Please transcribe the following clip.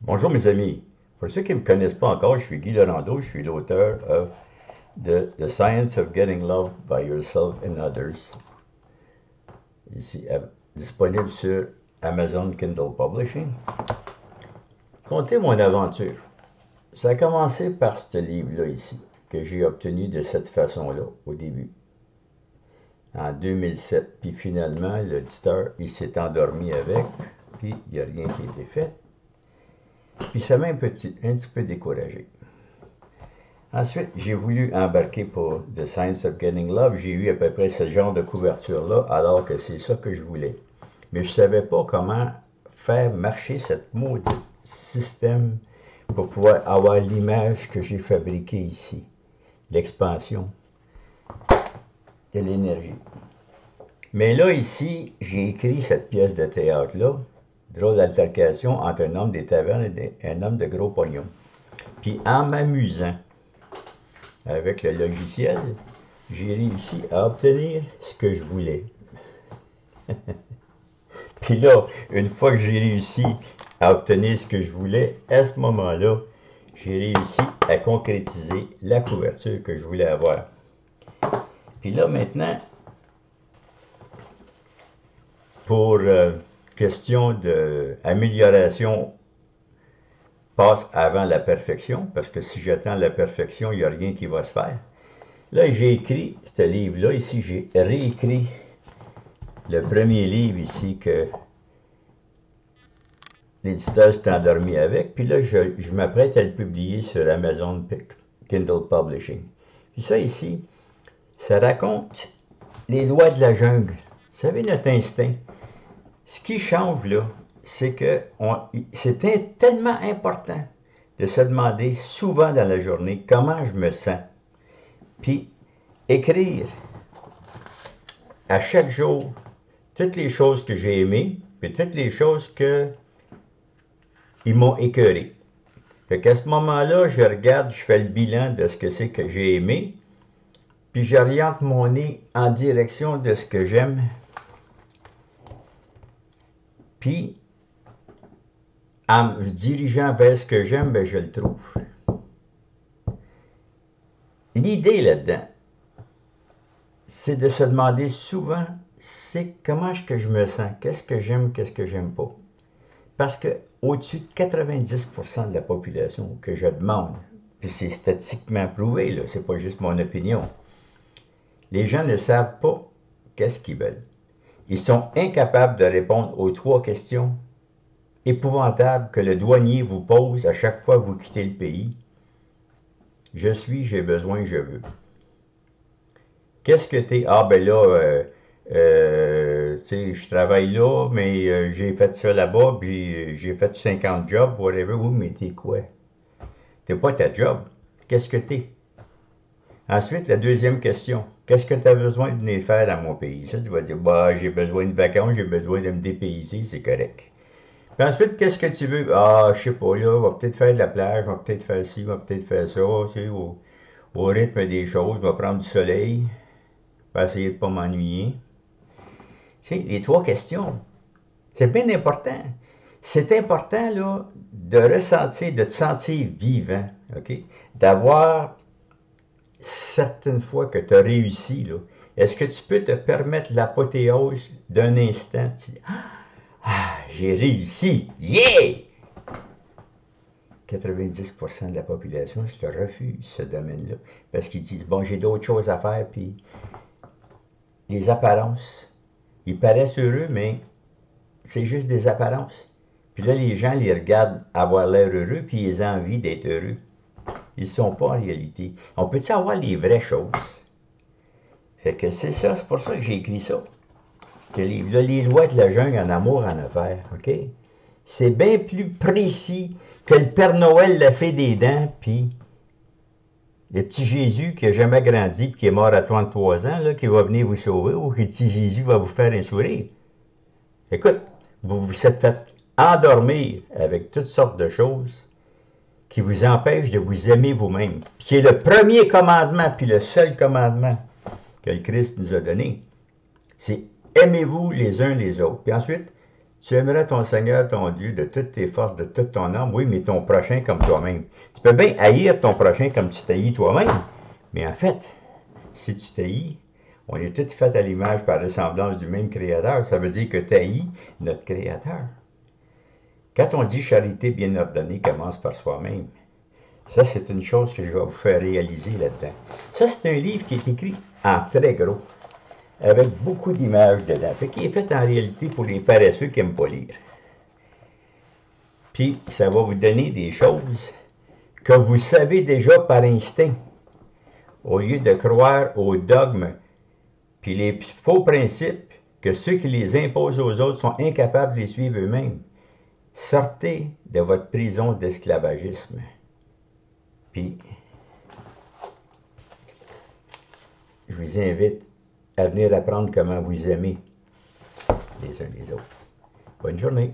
Bonjour mes amis. Pour ceux qui ne me connaissent pas encore, je suis Guy Laurando, je suis l'auteur de The Science of Getting Love by Yourself and Others, ici disponible sur Amazon Kindle Publishing. Contez mon aventure. Ça a commencé par ce livre-là ici, que j'ai obtenu de cette façon-là au début, en 2007. Puis finalement, l'éditeur, il s'est endormi avec, puis il n'y a rien qui a été fait. Puis ça m'a un petit peu découragé. Ensuite, j'ai voulu embarquer pour The Science of Getting Love. J'ai eu à peu près ce genre de couverture-là, alors que c'est ça que je voulais. Mais je ne savais pas comment faire marcher cette maudite système pour pouvoir avoir l'image que j'ai fabriquée ici. L'expansion de l'énergie. Mais là, ici, j'ai écrit cette pièce de théâtre-là, drôle d'altercation entre un homme des tavernes et un homme de gros pognon. Puis en m'amusant avec le logiciel, j'ai réussi à obtenir ce que je voulais. Puis là, une fois que j'ai réussi à obtenir ce que je voulais, à ce moment-là, j'ai réussi à concrétiser la couverture que je voulais avoir. Puis là, maintenant, pour question d'amélioration, passe avant la perfection, parce que si j'attends la perfection, il n'y a rien qui va se faire. Là, j'ai écrit ce livre-là. Ici, j'ai réécrit le premier livre ici que l'éditeur s'est endormi avec. Puis là, je m'apprête à le publier sur Amazon Kindle Publishing. Puis ça ici, ça raconte les lois de la jungle. Vous savez, notre instinct. Ce qui change là, c'est que c'est tellement important de se demander souvent dans la journée comment je me sens. Puis écrire à chaque jour toutes les choses que j'ai aimées, puis toutes les choses que ils m'ont écœuré. Fait qu'à ce moment-là, je regarde, je fais le bilan de ce que c'est que j'ai aimé, puis j'oriente mon nez en direction de ce que j'aime. Puis, en me dirigeant vers ce que j'aime, ben je le trouve. L'idée là-dedans, c'est de se demander souvent, c'est comment est-ce que je me sens, qu'est-ce que j'aime pas. Parce que au-dessus de 90% de la population que je demande, puis c'est statistiquement prouvé, là, c'est pas juste mon opinion, les gens ne savent pas qu'est-ce qu'ils veulent. Ils sont incapables de répondre aux 3 questions épouvantables que le douanier vous pose à chaque fois que vous quittez le pays. Je suis, j'ai besoin, je veux. Qu'est-ce que t'es? Ah ben là, tu sais, je travaille là, mais j'ai fait ça là-bas, puis j'ai fait 50 jobs, whatever. Oui, mais t'es quoi? T'es pas ta job. Qu'est-ce que t'es? Ensuite, la deuxième question. Qu'est-ce que tu as besoin de venir faire dans mon pays? Ça, tu vas dire, bah, j'ai besoin de vacances, j'ai besoin de me dépayser, c'est correct. Puis ensuite, qu'est-ce que tu veux? Ah, je sais pas, là, on va peut-être faire de la plage, on va peut-être faire ci, on va peut-être faire ça, tu sais, au rythme des choses, on va prendre du soleil, on va essayer de pas m'ennuyer. Tu sais, les 3 questions, c'est bien important. C'est important, là, de ressentir, de te sentir vivant, OK? D'avoir certaines fois que tu as réussi, là. Est-ce que tu peux te permettre l'apothéose d'un instant? Tu dis, ah, j'ai réussi! Yeah! 90% de la population se le refuse, ce domaine-là. Parce qu'ils disent, bon, j'ai d'autres choses à faire, puis les apparences. Ils paraissent heureux, mais c'est juste des apparences. Puis là, les gens les regardent avoir l'air heureux, puis ils ont envie d'être heureux. Ils ne sont pas en réalité. On peut-tu avoir les vraies choses? Fait que c'est ça, c'est pour ça que j'ai écrit ça. Que les lois de la jungle en amour, en affaires, OK? C'est bien plus précis que le Père Noël, la fée des dents, puis le petit Jésus qui n'a jamais grandi puis qui est mort à 33 ans, là, qui va venir vous sauver, ou que le petit Jésus va vous faire un sourire. Écoute, vous vous êtes fait endormir avec toutes sortes de choses qui vous empêchent de vous aimer vous-même, qui est le premier commandement, puis le seul commandement que le Christ nous a donné. C'est aimez-vous les uns les autres. Puis ensuite, Tu aimeras ton Seigneur, ton Dieu, de toutes tes forces, de toute ton âme, oui, mais ton prochain comme toi-même. Tu peux bien haïr ton prochain comme tu t'haïs toi-même, mais en fait, si tu t'haïs, on est tous faits à l'image par la ressemblance du même Créateur. Ça veut dire que tu haïs notre Créateur. Quand on dit charité bien ordonnée commence par soi-même, ça c'est une chose que je vais vous faire réaliser là-dedans. Ça c'est un livre qui est écrit en très gros, avec beaucoup d'images dedans, qui est fait en réalité pour les paresseux qui n'aiment pas lire. Puis ça va vous donner des choses que vous savez déjà par instinct, au lieu de croire aux dogmes puis les faux principes que ceux qui les imposent aux autres sont incapables de les suivre eux-mêmes. Sortez de votre prison d'esclavagisme. Puis, je vous invite à venir apprendre comment vous aimer les uns les autres. Bonne journée.